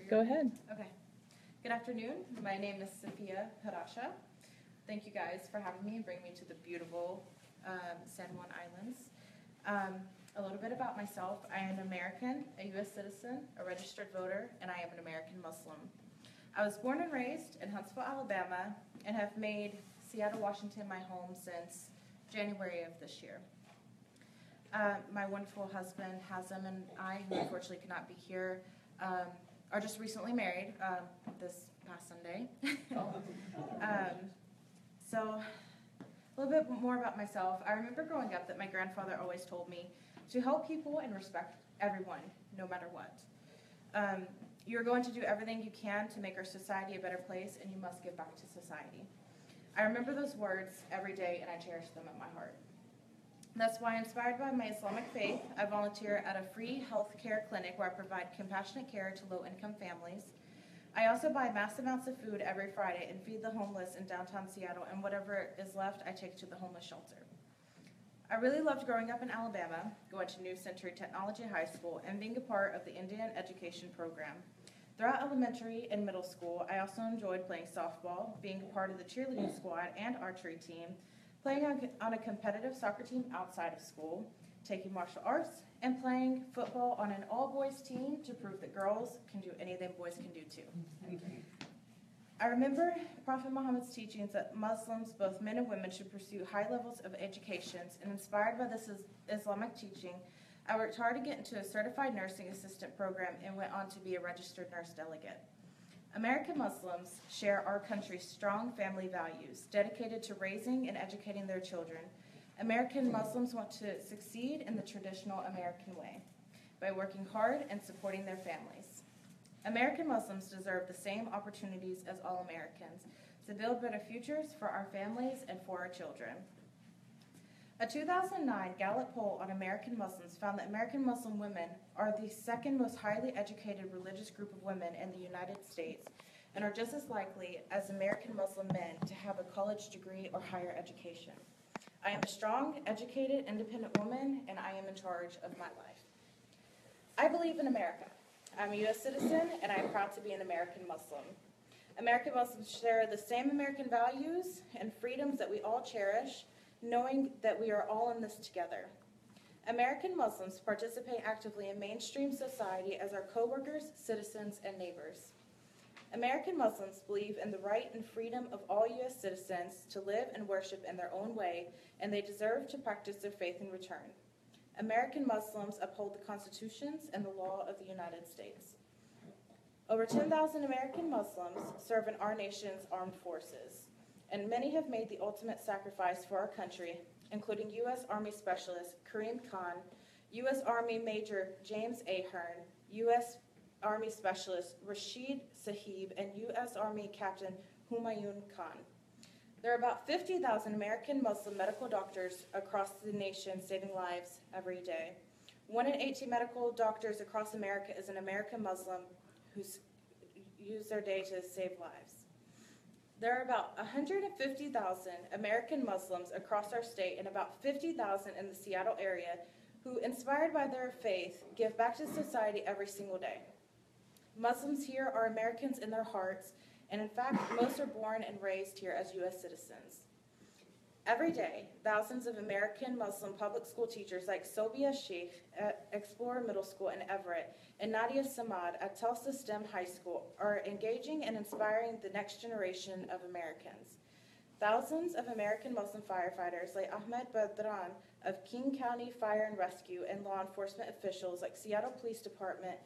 Go ahead. Okay. Good afternoon. My name is Saffiya Hardin. Thank you guys for having me and bringing me to the beautiful San Juan Islands. A little bit about myself. I am an American, a U.S. citizen, a registered voter, and I am an American Muslim. I was born and raised in Huntsville, Alabama, and have made Seattle, Washington my home since January of this year. My wonderful husband, Hazem, and I, who unfortunately could not be here, are just recently married this past Sunday. So a little bit more about myself. I remember growing up that my grandfather always told me to help people and respect everyone, no matter what. You're going to do everything you can to make our society a better place, and you must give back to society. I remember those words every day, and I cherish them in my heart. That's why, inspired by my Islamic faith, I volunteer at a free health care clinic where I provide compassionate care to low-income families. I also buy mass amounts of food every Friday and feed the homeless in downtown Seattle, and whatever is left, I take to the homeless shelter. I really loved growing up in Alabama, going to New Century Technology High School, and being a part of the Indian education program. Throughout elementary and middle school, I also enjoyed playing softball, being a part of the cheerleading squad and archery team, playing on a competitive soccer team outside of school, taking martial arts, and playing football on an all-boys team to prove that girls can do anything boys can do too. I remember Prophet Muhammad's teachings that Muslims, both men and women, should pursue high levels of education, and inspired by this Islamic teaching, I worked hard to get into a certified nursing assistant program and went on to be a registered nurse delegate. American Muslims share our country's strong family values, dedicated to raising and educating their children. American Muslims want to succeed in the traditional American way by working hard and supporting their families. American Muslims deserve the same opportunities as all Americans to build better futures for our families and for our children. A 2009 Gallup poll on American Muslims found that American Muslim women are the second most highly educated religious group of women in the United States and are just as likely as American Muslim men to have a college degree or higher education. I am a strong, educated, independent woman, and I am in charge of my life. I believe in America. I'm a U.S. citizen, and I am proud to be an American Muslim. American Muslims share the same American values and freedoms that we all cherish, knowing that we are all in this together. American Muslims participate actively in mainstream society as our co-workers, citizens, and neighbors. American Muslims believe in the right and freedom of all U.S. citizens to live and worship in their own way, and they deserve to practice their faith in return. American Muslims uphold the constitutions and the law of the United States. Over 10,000 American Muslims serve in our nation's armed forces, and many have made the ultimate sacrifice for our country, including U.S. Army Specialist Kareem Khan, U.S. Army Major James Ahern, U.S. Army Specialist Rashid Sahib, and U.S. Army Captain Humayun Khan. There are about 50,000 American Muslim medical doctors across the nation saving lives every day. 1 in 18 medical doctors across America is an American Muslim who use their day to save lives. There are about 150,000 American Muslims across our state and about 50,000 in the Seattle area who, inspired by their faith, give back to society every single day. Muslims here are Americans in their hearts, and in fact, most are born and raised here as U.S. citizens. Every day, thousands of American Muslim public school teachers like Sobia Sheikh at Explorer Middle School in Everett and Nadia Samad at Tulsa STEM High School are engaging and inspiring the next generation of Americans. Thousands of American Muslim firefighters like Ahmed Badran of King County Fire and Rescue and law enforcement officials like Seattle Police Department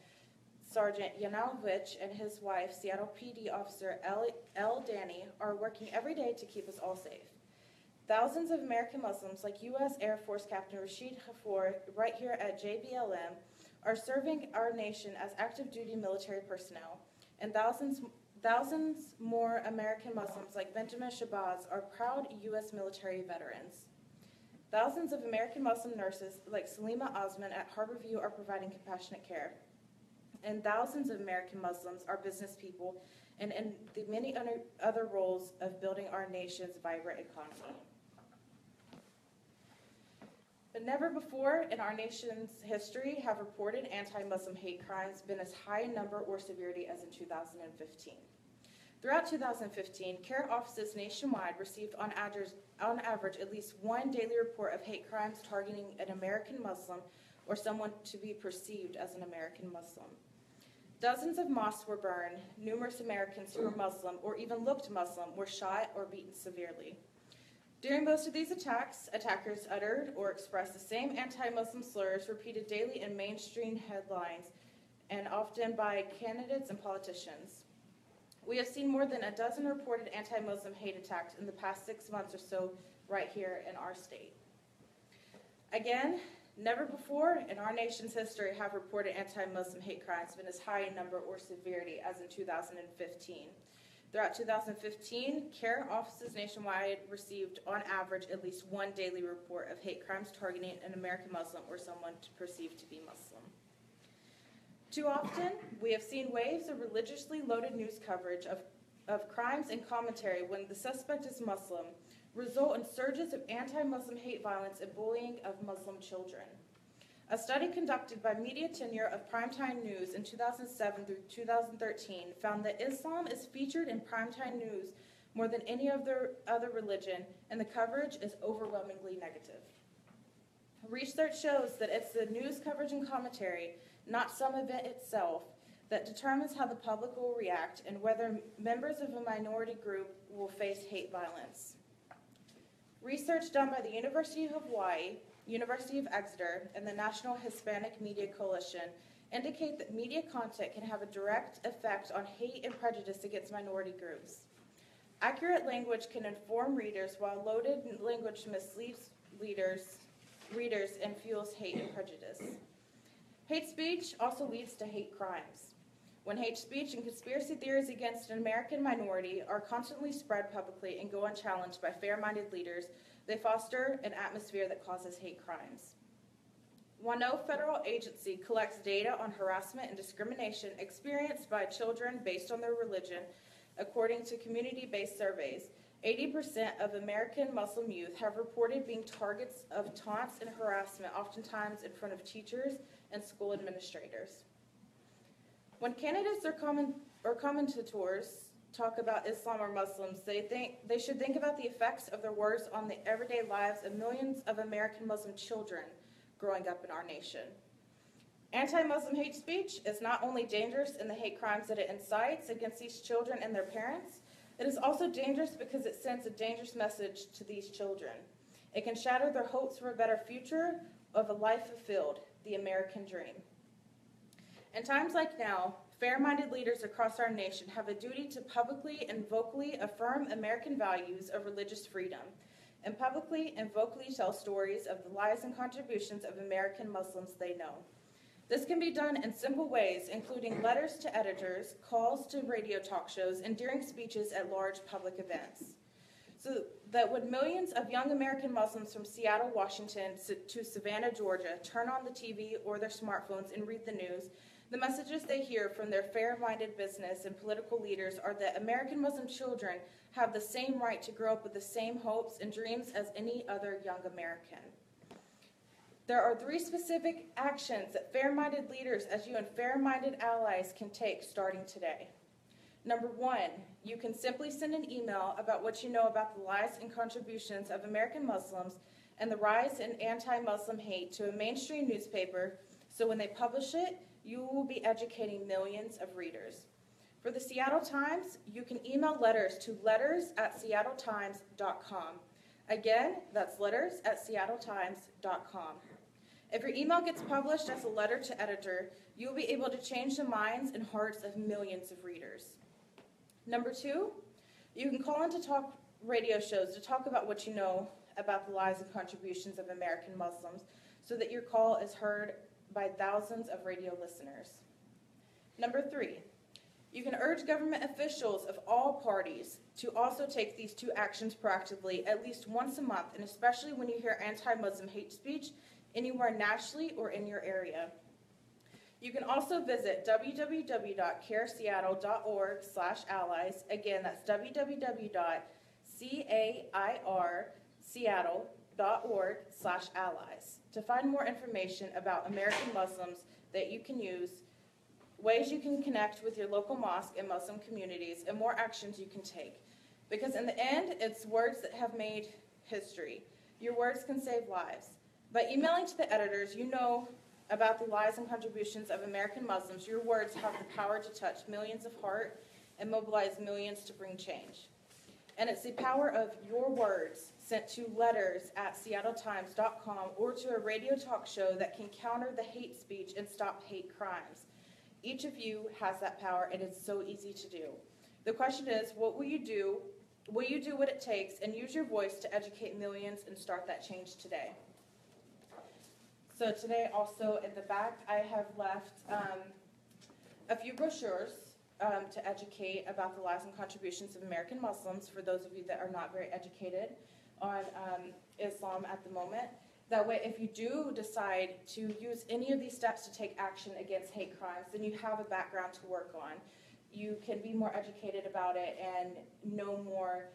Sergeant Yanalvich and his wife, Seattle PD Officer L. Danny, are working every day to keep us all safe. Thousands of American Muslims, like U.S. Air Force Captain Rashid Khafour, right here at JBLM, are serving our nation as active duty military personnel. And thousands more American Muslims, like Benjamin Shabazz, are proud U.S. military veterans. Thousands of American Muslim nurses, like Salima Osman at Harborview, are providing compassionate care. And thousands of American Muslims are business people and in the many other roles of building our nation's vibrant economy. But never before in our nation's history have reported anti-Muslim hate crimes been as high in number or severity as in 2015. Throughout 2015, CARE offices nationwide received on average at least one daily report of hate crimes targeting an American Muslim or someone to be perceived as an American Muslim. Dozens of mosques were burned, numerous Americans who were Muslim or even looked Muslim were shot or beaten severely. During most of these attacks, attackers uttered or expressed the same anti-Muslim slurs repeated daily in mainstream headlines and often by candidates and politicians. We have seen more than a dozen reported anti-Muslim hate attacks in the past 6 months or so right here in our state. Again, never before in our nation's history have reported anti-Muslim hate crimes been as high in number or severity as in 2015. Throughout 2015, CARE offices nationwide received, on average, at least one daily report of hate crimes targeting an American Muslim or someone perceived to be Muslim. Too often, we have seen waves of religiously loaded news coverage of crimes and commentary when the suspect is Muslim result in surges of anti-Muslim hate violence and bullying of Muslim children. A study conducted by Media Tenure of Primetime News in 2007 through 2013 found that Islam is featured in primetime news more than any other religion, and the coverage is overwhelmingly negative. Research shows that it's the news coverage and commentary, not some event itself, that determines how the public will react and whether members of a minority group will face hate violence. Research done by the University of Hawaii, University of Exeter, and the National Hispanic Media Coalition indicate that media content can have a direct effect on hate and prejudice against minority groups. Accurate language can inform readers, while loaded language misleads readers and fuels hate and prejudice. Hate speech also leads to hate crimes. When hate speech and conspiracy theories against an American minority are constantly spread publicly and go unchallenged by fair-minded leaders, they foster an atmosphere that causes hate crimes. While no federal agency collects data on harassment and discrimination experienced by children based on their religion, according to community-based surveys, 80% of American Muslim youth have reported being targets of taunts and harassment, oftentimes in front of teachers and school administrators. When candidates or commentators talk about Islam or Muslims, they should think about the effects of their words on the everyday lives of millions of American Muslim children growing up in our nation. Anti-Muslim hate speech is not only dangerous in the hate crimes that it incites against these children and their parents, it is also dangerous because it sends a dangerous message to these children. It can shatter their hopes for a better future of a life fulfilled, the American dream. In times like now, fair-minded leaders across our nation have a duty to publicly and vocally affirm American values of religious freedom, and publicly and vocally tell stories of the lives and contributions of American Muslims they know. This can be done in simple ways, including letters to editors, calls to radio talk shows, and during speeches at large public events. So that when millions of young American Muslims from Seattle, Washington to Savannah, Georgia turn on the TV or their smartphones and read the news, the messages they hear from their fair-minded business and political leaders are that American Muslim children have the same right to grow up with the same hopes and dreams as any other young American. There are 3 specific actions that fair-minded leaders, as you and fair-minded allies, can take starting today. Number 1, you can simply send an email about what you know about the lives and contributions of American Muslims and the rise in anti-Muslim hate to a mainstream newspaper, so when they publish it, you will be educating millions of readers. For the Seattle Times, you can email letters to letters@seattletimes.com. Again, that's letters@seattletimes.com. If your email gets published as a letter to editor, you will be able to change the minds and hearts of millions of readers. Number 2, you can call into talk radio shows to talk about what you know about the lives and contributions of American Muslims so that your call is heard by thousands of radio listeners. Number 3, you can urge government officials of all parties to also take these 2 actions proactively at least once a month, and especially when you hear anti-Muslim hate speech anywhere nationally or in your area. You can also visit www.careseattle.org/allies. Again, that's www.cairseattle, American-Islamic.org/allies to find more information about American Muslims that you can use, ways you can connect with your local mosque and Muslim communities, and more actions you can take. Because in the end, it's words that have made history. Your words can save lives. By emailing to the editors, you know about the lives and contributions of American Muslims. Your words have the power to touch millions of hearts and mobilize millions to bring change. And it's the power of your words sent to letters@seattletimes.com or to a radio talk show that can counter the hate speech and stop hate crimes. Each of you has that power, and it's so easy to do. The question is, what will you do? Will you do what it takes and use your voice to educate millions and start that change today? So today also in the back, I have left a few brochures to educate about the lives and contributions of American Muslims for those of you that are not very educated on Islam at the moment. That way, if you do decide to use any of these steps to take action against hate crimes, then you have a background to work on. You can be more educated about it and know more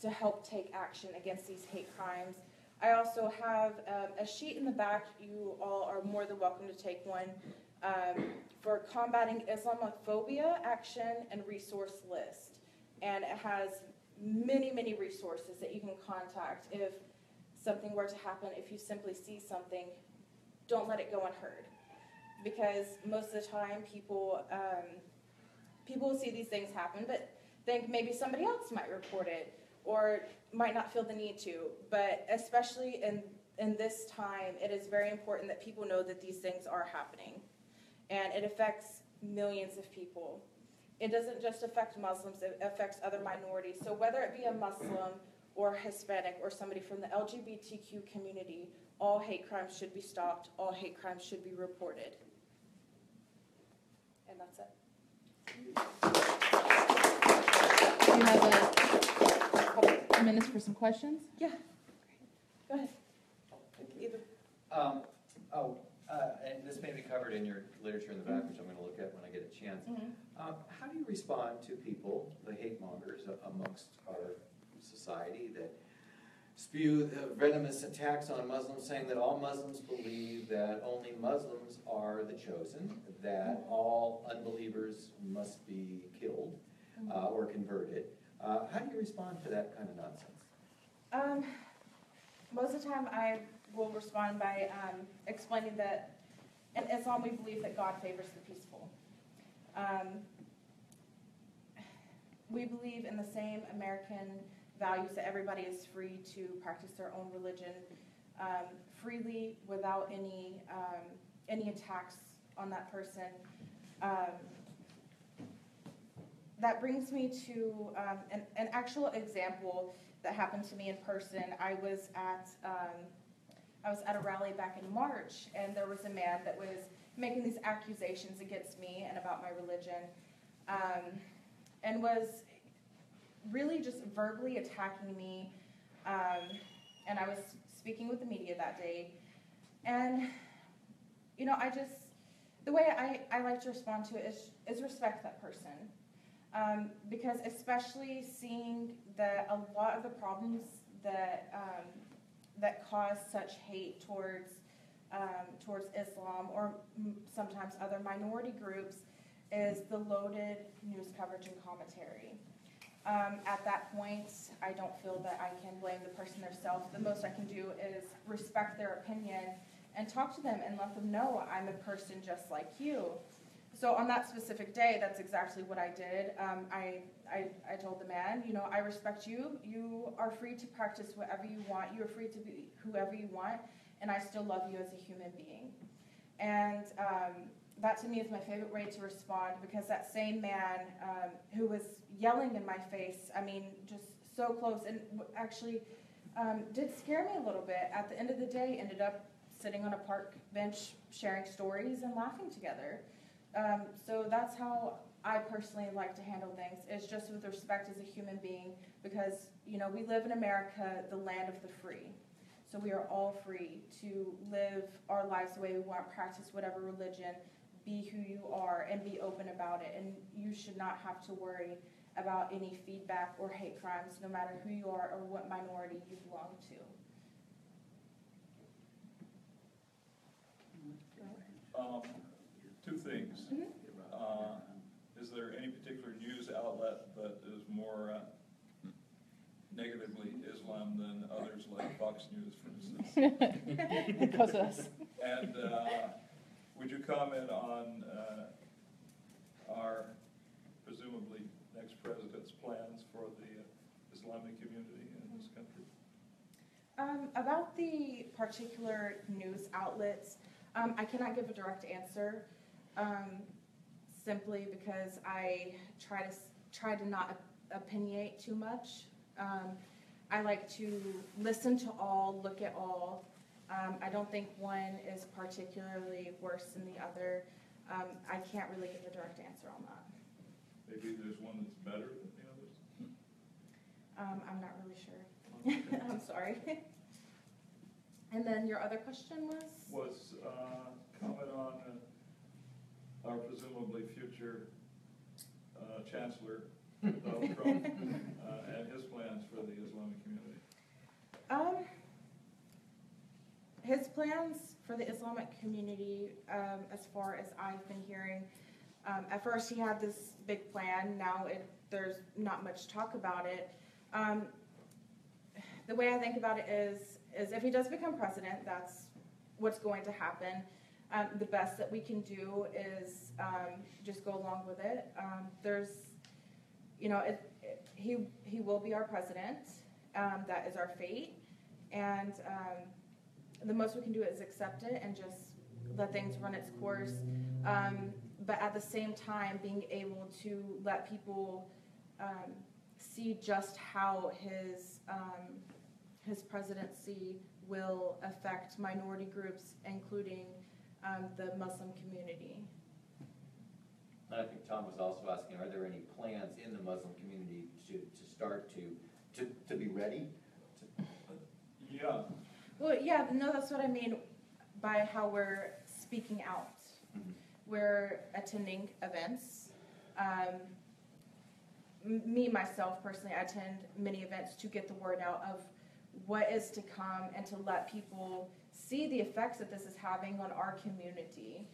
to help take action against these hate crimes. I also have a sheet in the back. You all are more than welcome to take one for combating Islamophobia action and resource list. And it has many, many resources that you can contact if something were to happen. If you simply see something, don't let it go unheard. Because most of the time people will see these things happen, but think maybe somebody else might report it or might not feel the need to. But especially in this time, it is very important that people know that these things are happening. And it affects millions of people. It doesn't just affect Muslims, it affects other minorities. So whether it be a Muslim or Hispanic or somebody from the LGBTQ community, all hate crimes should be stopped, all hate crimes should be reported. And that's it. Do you have a couple minutes for some questions? Yeah. Go ahead. Either. And this may be covered in your literature in the back, which I'm going to look at when I get a chance. Mm-hmm. How do you respond to people, the hate mongers amongst our society, that spew venomous attacks on Muslims, saying that all Muslims believe that only Muslims are the chosen, that all unbelievers must be killed or converted? How do you respond to that kind of nonsense? Most of the time I will respond by explaining that in Islam we believe that God favors the peaceful. We believe in the same American values that everybody is free to practice their own religion freely without any attacks on that person. That brings me to an actual example that happened to me in person. I was at a rally back in March, and there was a man that was making these accusations against me and about my religion, and was really just verbally attacking me. And I was speaking with the media that day, and the way I like to respond to it is respect that person. Because especially seeing that a lot of the problems that cause such hate towards Islam or sometimes other minority groups is the loaded news coverage and commentary. At that point, I don't feel that I can blame the person themselves. The most I can do is respect their opinion and talk to them and let them know I'm a person just like you. So on that specific day, that's exactly what I did. I told the man, I respect you. You are free to practice whatever you want. You are free to be whoever you want, and I still love you as a human being. And that to me is my favorite way to respond, because that same man who was yelling in my face, just so close, and actually did scare me a little bit. At the end of the day, ended up sitting on a park bench sharing stories and laughing together. So that's how I personally like to handle things, is just with respect as a human being, because, we live in America, the land of the free. So we are all free to live our lives the way we want, practice whatever religion, be who you are, and be open about it. And you should not have to worry about any feedback or hate crimes, no matter who you are or what minority you belong to. Two things. Is there any particular news outlet that is more negatively Islam than others, like Fox News, for instance? Because of us. And would you comment on our presumably next president's plans for the Islamic community in this country? About the particular news outlets, I cannot give a direct answer, simply because I try to not opinionate too much. I like to listen to all, look at all. I don't think one is particularly worse than the other. I can't really give a direct answer on that. Maybe there's one that's better than the others? I'm not really sure. I'm sorry. And then your other question was? Comment on our presumably future Chancellor, Donald Trump, and his plans for the Islamic community. His plans for the Islamic community, as far as I've been hearing, at first he had this big plan. Now there's not much talk about it. The way I think about it is if he does become president, that's what's going to happen. The best that we can do is just go along with it. He will be our president. That is our fate. And the most we can do is accept it and just let things run its course. But at the same time, being able to let people see just how his presidency will affect minority groups, including the Muslim community. And I think Tom was also asking, are there any plans in the Muslim community to start to be ready? Yeah. Well, yeah, no, that's what I mean by how we're speaking out. Mm-hmm. We're attending events. Me, myself, personally, I attend many events to get the word out of what is to come and to let people see the effects that this is having on our community,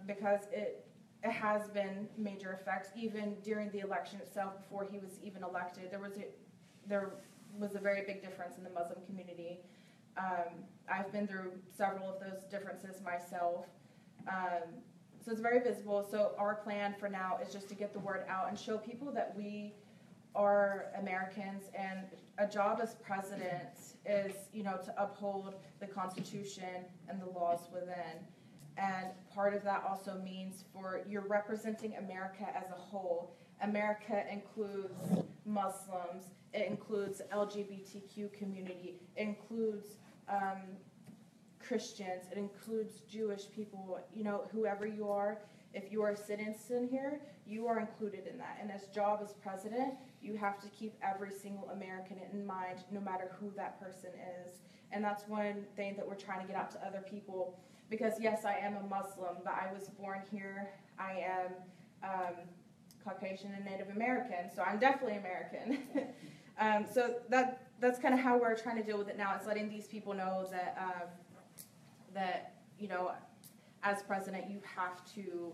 because it has been major effects. Even during the election itself, before he was even elected, there was a very big difference in the Muslim community. I've been through several of those differences myself, so it's very visible. So our plan for now is just to get the word out and show people that we are Americans, and a job as president is, to uphold the Constitution and the laws within. And part of that also means you're representing America as a whole. America includes Muslims, it includes LGBTQ community, it includes Christians, it includes Jewish people, whoever you are. If you are a citizen here, you are included in that. And as job as president, you have to keep every single American in mind, no matter who that person is. And that's one thing that we're trying to get out to other people. Because yes, I am a Muslim, but I was born here. I am Caucasian and Native American, so I'm definitely American. So that's kind of how we're trying to deal with it now. It's letting these people know that as president, you have to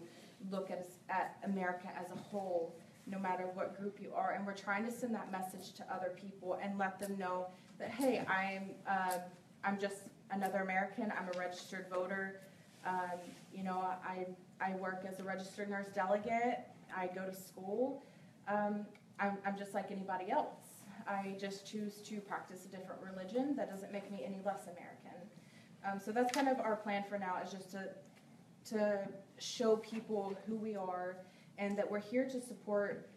look at America as a whole, no matter what group you are. And we're trying to send that message to other people and let them know that, hey, I'm just another American. I'm a registered voter. I work as a registered nurse delegate. I go to school. I'm just like anybody else. I just choose to practice a different religion. That doesn't make me any less American. So that's kind of our plan for now, is just to show people who we are and that we're here to support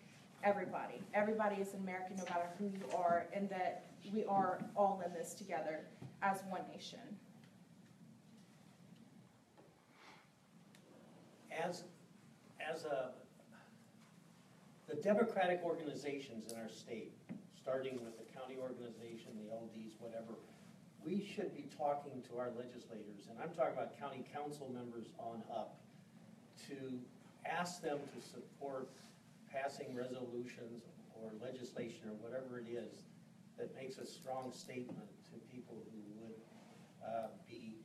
everybody. Everybody is American no matter who you are, and that we are all in this together as one nation. The democratic organizations in our state, starting with the county organization, the LDs, whatever, we should be talking to our legislators, and I'm talking about county council members on up, to ask them to support passing resolutions or legislation or whatever it is that makes a strong statement to people who would be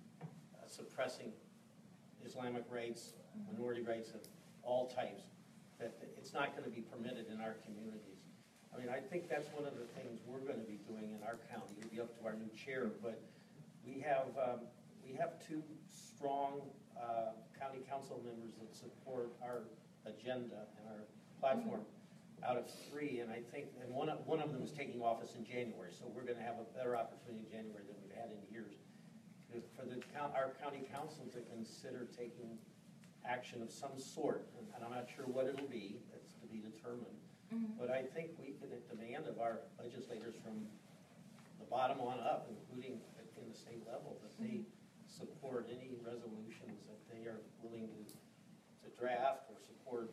suppressing Islamic rights, minority rights of all types, that it's not going to be permitted in our communities. I mean, I think that's one of the things we're going to be doing in our county. It'll be up to our new chair, but we have two strong county council members that support our agenda and our platform out of three, and I think, and one of them is taking office in January, so we're going to have a better opportunity in January than we've had in years. For our county council to consider taking action of some sort, and I'm not sure what it'll be, that's to be determined, but I think we can demand of our legislators from the bottom on up, including in the state level, that they support any resolutions that they are willing to draft or support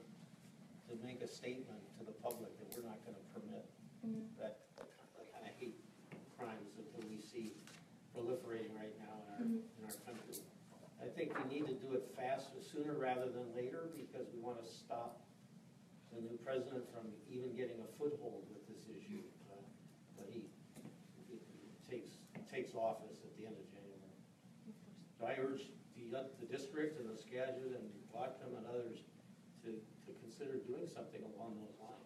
to make a statement to the public that we're not going to permit that kind of hate crimes that we see proliferating right now in our country. I think we need to do it faster, sooner rather than later, because we want to stop the new president from even getting a foothold with this issue when he takes office at the end of January. So I urge the district and the Skagit and Whatcom and others to consider doing something along those lines.